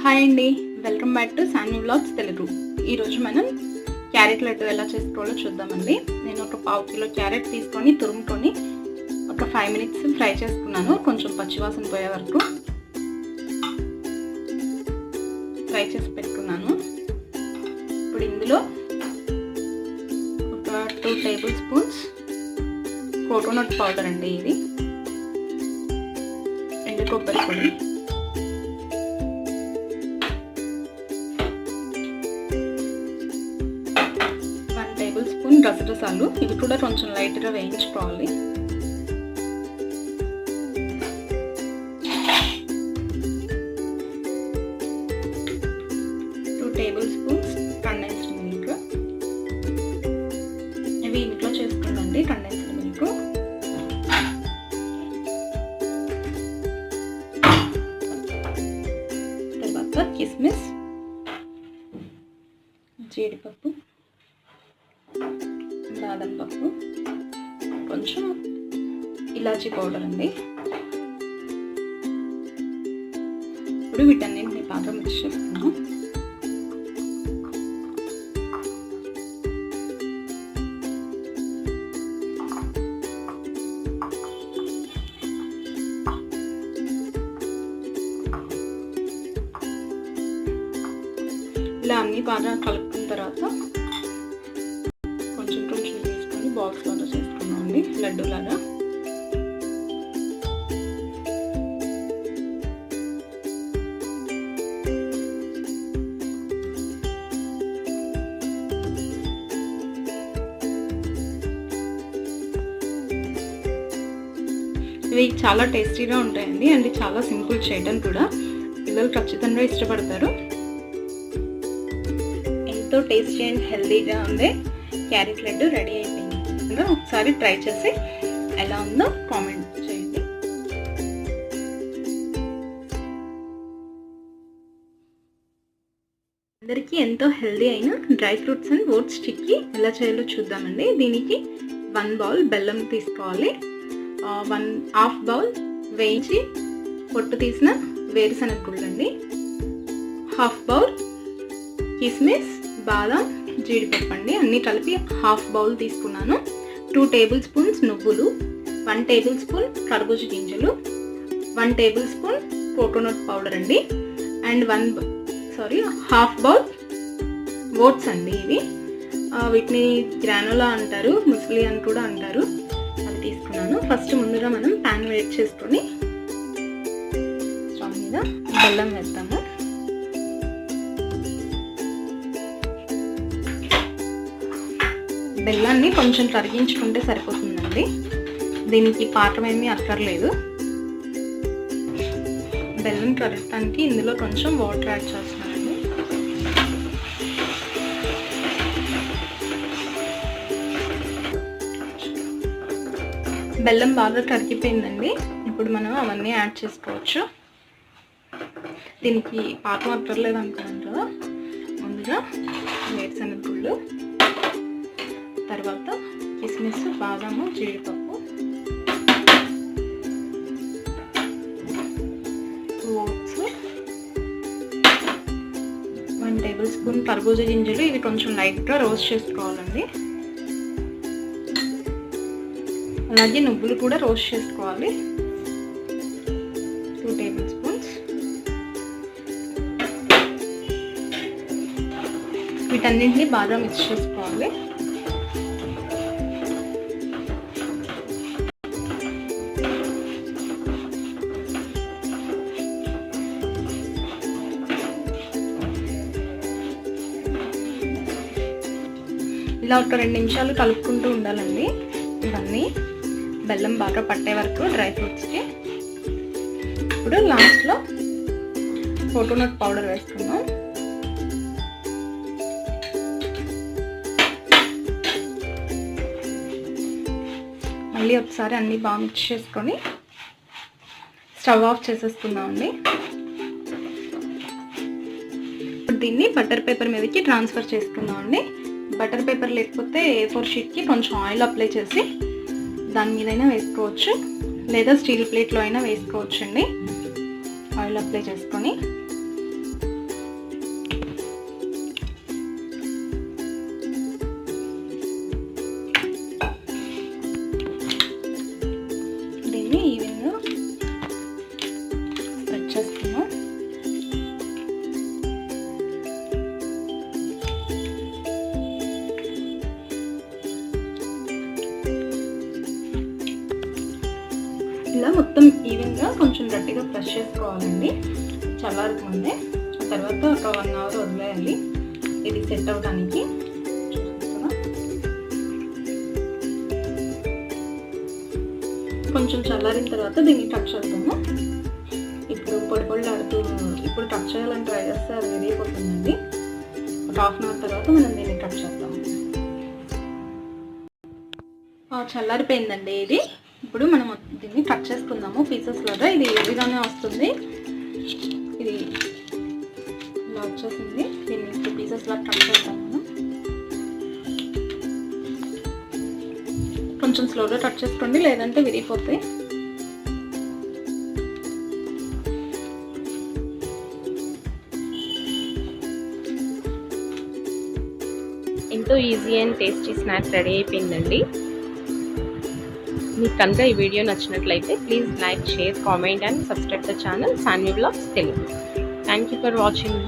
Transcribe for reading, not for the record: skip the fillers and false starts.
Hi అండి, welcome back to Sanvi vlogs Telugu. ఈరోజు మనం క్యారెట్ లడ్డు ఎలా చేసుకోవాలో చూద్దామండి. నేను ఒక 1/2 కిలో క్యారెట్ తీసుకొని తురుముకొని ఒక 5 minutes ఫ్రై చేసుకున్నాను. కొంచెం పచ్చివాసన పోయే వరకు ఫ్రై చేసి పెట్టుకున్నాను. ఇప్పుడు ఇందులో ఒక 2 tablespoons కోకోనట్ పౌడర్ అండి, ఇది ఎండు కొబ్బరి పొడి, 1 tablespoon గసగసాలు, ఇవి కూడా కొంచెం లైట్గా వేయించుకోవాలి. 2 tablespoons కండెన్స్డ్ మిల్క్, ఇవి ఇంట్లో చేసుకుందండి కండెన్స్డ్ మిల్క్. తర్వాత కిస్మిస్, జీడిపప్పు, బాదం పప్పు, కొంచెం ఇలాచీ పౌడర్ అండి. ఇప్పుడు వీటన్నింటిని బాగా మిక్స్ చేసుకున్నాం. ఇలా అన్నీ బాగా కలుపుకున్న తర్వాత కొంచెం తీసుకొని బాక్స్ లాగా చేసుకున్నామండి, లడ్డు లాగా. ఇవి చాలా టేస్టీగా ఉంటాయండి, అండ్ చాలా సింపుల్ చేయడం కూడా. పిల్లలు ఖచ్చితంగా ఇష్టపడతారు. ఎంతో టేస్టీ అండ్ హెల్తీగా ఉండే క్యారెట్ లడ్డు రెడీ అయిపోయింది. ఒకసారి ట్రై చేసి ఎలా ఉందో కామెంట్ చేయండి. అందరికీ ఎంతో హెల్తీ అయిన dry fruits and oats chikki ఎలా చేయాలో చూద్దామండి. దీనికి 1 bowl బెల్లం తీసుకోవాలి, 1/2 bowl వేయించి పొట్టు తీసిన వేరుశనగ గుళ్ళు అండి, 1/2 bowl కిస్మిస్, బాదం, జీడిపప్పు అండి, అన్నీ కలిపి 1/2 bowl తీసుకున్నాను. 2 tablespoons నువ్వులు, 1 tablespoon కర్బూజ గింజలు, 1 tablespoon కోకోనట్ పౌడర్ అండి, అండ్ 1/2 bowl ఓట్స్ అండి. ఇవి వీటిని గ్రానులా అంటారు, ముస్లి అని కూడా అంటారు. అది తీసుకున్నాను. ఫస్ట్ ముందుగా మనం ప్యాన్ వేడి చేసుకొని స్టవ్ మీద బెల్లం వేస్తాము. బెల్లాన్ని కొంచెం కరిగించుకుంటే సరిపోతుందండి, దీనికి పాకం ఏమీ అక్కర్లేదు. బెల్లం కరగటానికి ఇందులో కొంచెం వాటర్ యాడ్ చేస్తున్నానండి. బెల్లం బాగా కరిగిపోయిందండి. ఇప్పుడు మనం అవన్నీ యాడ్ చేసుకోవచ్చు. దీనికి పాకం అక్కర్లేదు అనుకున్నాం కదా. ముందుగా వేరుశనగ గుళ్ళు, తర్వాత కిస్మిస్, బాదాము, జీడిపప్పు, ఓట్స్, 1 tablespoon కర్బూజ గింజలు, ఇవి కొంచెం లైట్గా రోస్ట్ చేసుకోవాలండి. అలాగే నువ్వులు కూడా రోస్ట్ చేసుకోవాలి, 2 tablespoons. వీటన్నింటినీ బాగా మిక్స్ చేసుకోవాలి. ఇలా ఒక 2 నిమిషాలు కలుపుకుంటూ ఉండాలండి. ఇవన్నీ బెల్లం బాగా పట్టే వరకు డ్రై ఫ్రూట్స్కి. ఇప్పుడు లాస్ట్లో కోకోనట్ పౌడర్ వేసుకుందాం. మళ్ళీ ఒకసారి అన్నీ బాగా మిక్స్ చేసుకొని స్టవ్ ఆఫ్ చేసేసుకుందామండి. ఇప్పుడు దీన్ని బటర్ పేపర్ మీదకి ట్రాన్స్ఫర్ చేసుకుందామండి. బటర్ పేపర్ లేకపోతే A4 షీట్కి కొంచెం ఆయిల్ అప్లై చేసి దాని మీదైనా వేసుకోవచ్చు, లేదా స్టీల్ ప్లేట్లో అయినా వేసుకోవచ్చు అండి. ఆయిల్ అప్లై చేసుకొని ఇలా మొత్తం ఈవెన్గా కొంచెం గట్టిగా ప్రెస్ చేసుకోవాలండి చల్లారక ముందే. తర్వాత ఒక 1 అవర్ వదిలేయాలి ఇది సెట్ అవ్వడానికి. కొంచెం చల్లారిన తర్వాత దీన్ని టచ్ చేద్దాము. ఇప్పుడు పొడి పొడిలాడుతూ ఇప్పుడు టచ్ చేయాలని ట్రై చేస్తే అది విరిగిపోతుందండి. ఒక 1/2 అవర్ తర్వాత మనం దీన్ని టచ్ చేద్దాము. చల్లారిపోయిందండి ఇది. ఇప్పుడు మనం దీన్ని కట్ చేసుకుందాము పీసెస్ లాగా. ఇది ఈజీగానే వస్తుంది. ఇది ఇలా వచ్చేసింది. దీన్ని పీసెస్ లాగా కట్ చేద్దాం మనం. కొంచెం స్లోగా కట్ చేసుకోండి, లేదంటే విరిగిపోతాయి. ఎంతో easy and tasty snack ready అయిపోయిందండి. మీకు కనుక ఈ వీడియో నచ్చినట్లయితే please like, share, comment and subscribe the channel Sanvi vlogs Telugu. Thank you for watching.